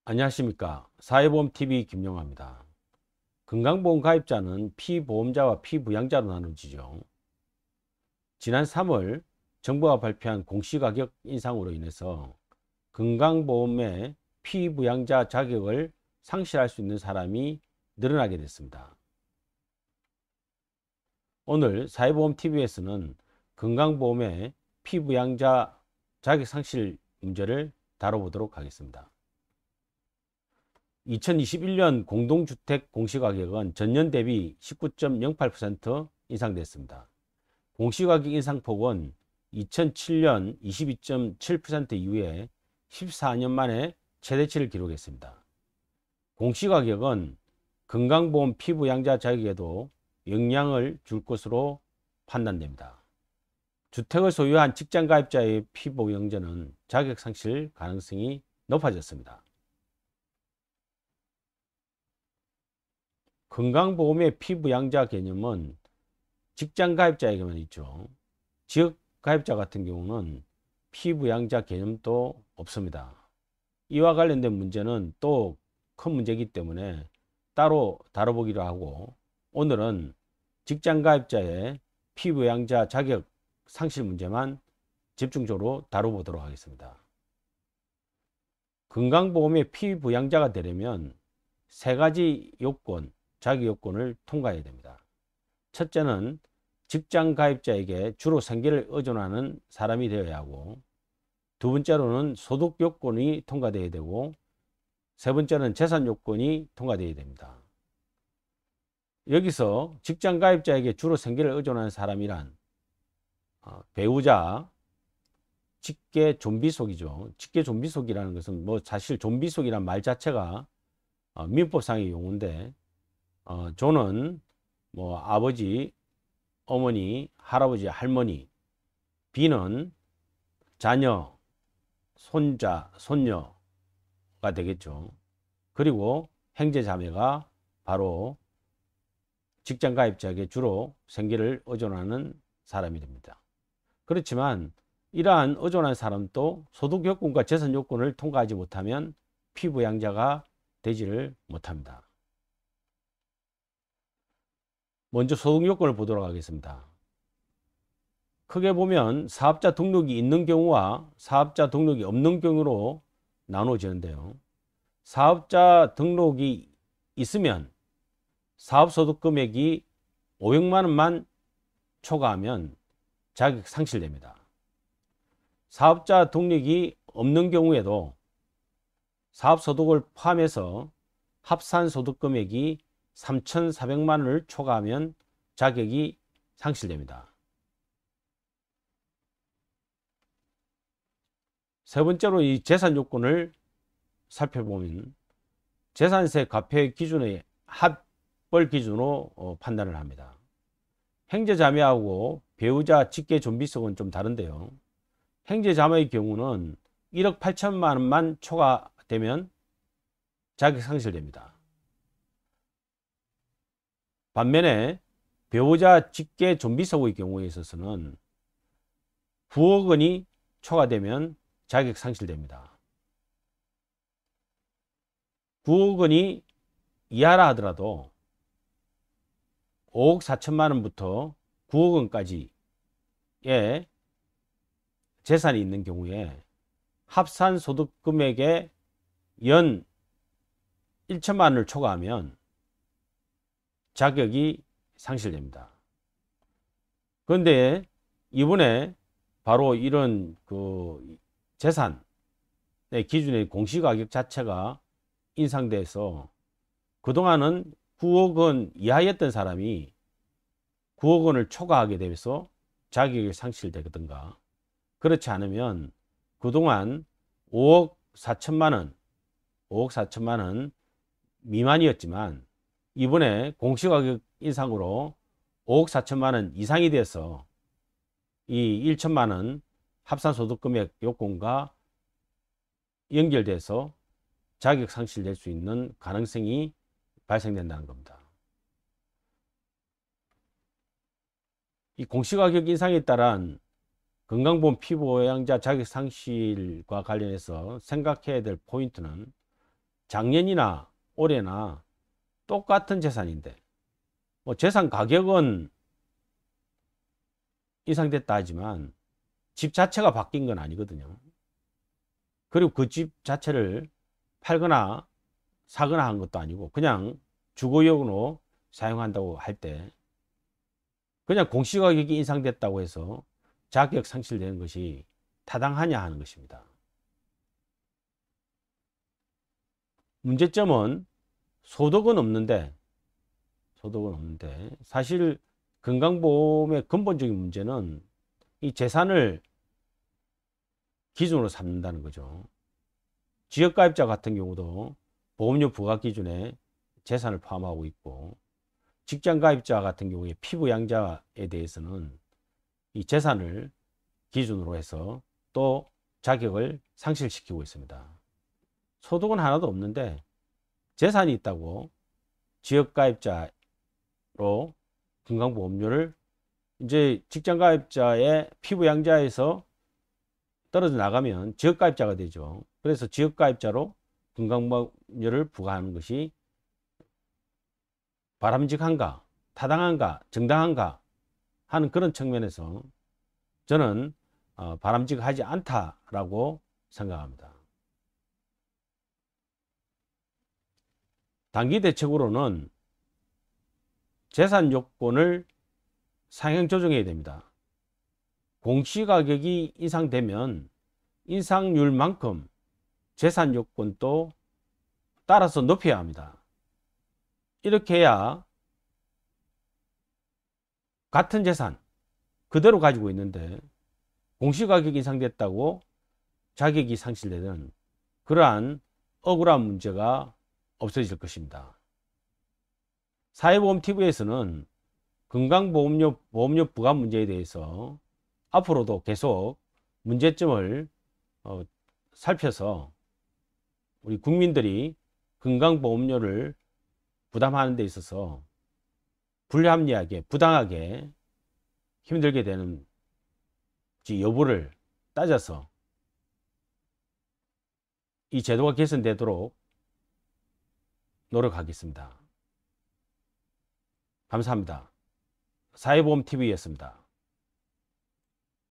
안녕하십니까. 사회보험TV 김용화입니다. 건강보험 가입자는 피보험자와 피부양자로 나누어지죠. 지난 3월 정부가 발표한 공시가격 인상으로 인해서 건강보험의 피부양자 자격을 상실할 수 있는 사람이 늘어나게 됐습니다. 오늘 사회보험TV에서는 건강보험의 피부양자 자격 상실 문제를 다뤄보도록 하겠습니다. 2021년 공동주택 공시가격은 전년 대비 19.08% 인상됐습니다. 공시가격 인상폭은 2007년 22.7% 이후에 14년 만에 최대치를 기록했습니다. 공시가격은 건강보험 피부양자 자격에도 영향을 줄 것으로 판단됩니다. 주택을 소유한 직장가입자의 피부양자는 자격 상실 가능성이 높아졌습니다. 건강보험의 피부양자 개념은 직장가입자에게만 있죠. 지역가입자 같은 경우는 피부양자 개념도 없습니다. 이와 관련된 문제는 또 큰 문제이기 때문에 따로 다뤄보기로 하고, 오늘은 직장가입자의 피부양자 자격 상실 문제만 집중적으로 다뤄보도록 하겠습니다. 건강보험의 피부양자가 되려면 세 가지 요건, 자격 요건을 통과해야 됩니다. 첫째는 직장 가입자에게 주로 생계를 의존하는 사람이 되어야 하고, 두 번째로는 소득 요건이 통과되어야 되고, 세 번째는 재산 요건이 통과되어야 됩니다. 여기서 직장 가입자에게 주로 생계를 의존하는 사람이란 배우자, 직계 존비속이죠. 직계 존비속이라는 것은 사실 존비속이란 말 자체가 민법상의 용어인데, 조는 아버지, 어머니, 할아버지, 할머니, 비는 자녀, 손자, 손녀가 되겠죠. 그리고 형제자매가 바로 직장가입자에게 주로 생계를 의존하는 사람이 됩니다. 그렇지만 이러한 의존한 사람도 소득 요건과 재산 요건을 통과하지 못하면 피부양자가 되지를 못합니다. 먼저 소득 요건을 보도록 하겠습니다. 크게 보면 사업자 등록이 있는 경우와 사업자 등록이 없는 경우로 나누어지는데요. 사업자 등록이 있으면 사업소득 금액이 500만 원만 초과하면 자격 상실됩니다. 사업자 등록이 없는 경우에도 사업소득을 포함해서 합산 소득 금액이 3,400만 원을 초과하면 자격이 상실됩니다. 세 번째로 이 재산 요건을 살펴보면 재산세 과표 기준의 합벌 기준으로 판단을 합니다. 형제자매하고 배우자 직계 존비속은 좀 다른데요. 형제자매의 경우는 1억 8천만 원만 초과되면 자격 상실됩니다. 반면에 배우자 직계 존비속의 경우에 있어서는 9억 원이 초과되면 자격 상실됩니다. 9억 원이 이하라 하더라도 5억 4천만 원부터 9억 원까지의 재산이 있는 경우에 합산 소득 금액의 연 1천만 원을 초과하면 자격이 상실됩니다. 그런데 이번에 바로 이런 재산의 기준의 공시가격 자체가 인상돼서 그동안은 9억 원 이하였던 사람이 9억 원을 초과하게 되면서 자격이 상실되든가, 그렇지 않으면 그동안 5억 4천만 원 미만이었지만 이번에 공시가격 인상으로 5억 4천만 원 이상이 돼서 이 1천만 원 합산소득금액 요건과 연결돼서 자격 상실될 수 있는 가능성이 발생된다는 겁니다. 이 공시가격 인상에 따른 건강보험 피부양자 자격 상실과 관련해서 생각해야 될 포인트는 작년이나 올해나 똑같은 재산인데 뭐 재산 가격은 인상됐다 하지만 집 자체가 바뀐 건 아니거든요. 그리고 그 집 자체를 팔거나 사거나 한 것도 아니고 그냥 주거용으로 사용한다고 할 때 그냥 공시가격이 인상됐다고 해서 자격 상실되는 것이 타당하냐 하는 것입니다. 문제점은 소득은 없는데 사실 건강보험의 근본적인 문제는 이 재산을 기준으로 삼는다는 거죠. 지역가입자 같은 경우도 보험료 부과 기준에 재산을 포함하고 있고 직장가입자 같은 경우에 피부양자에 대해서는 이 재산을 기준으로 해서 또 자격을 상실시키고 있습니다. 소득은 하나도 없는데 재산이 있다고 지역가입자로 건강보험료를 이제 직장가입자의 피부양자에서 떨어져 나가면 지역가입자가 되죠. 그래서 지역가입자로 건강보험료를 부과하는 것이 바람직한가, 타당한가, 정당한가 하는 그런 측면에서 저는 바람직하지 않다라고 생각합니다. 단기 대책으로는 재산 요건을 상향 조정해야 됩니다. 공시가격이 인상되면 인상률만큼 재산 요건도 따라서 높여야 합니다. 이렇게 해야 같은 재산 그대로 가지고 있는데 공시가격이 인상됐다고 자격이 상실되는 그러한 억울한 문제가 없어질 것입니다. 사회보험TV에서는 건강보험료 부과 문제에 대해서 앞으로도 계속 문제점을 살펴서 우리 국민들이 건강보험료를 부담하는 데 있어서 불합리하게 부당하게 힘들게 되는 여부를 따져서 이 제도가 개선되도록 노력하겠습니다. 감사합니다. 사회보험TV였습니다.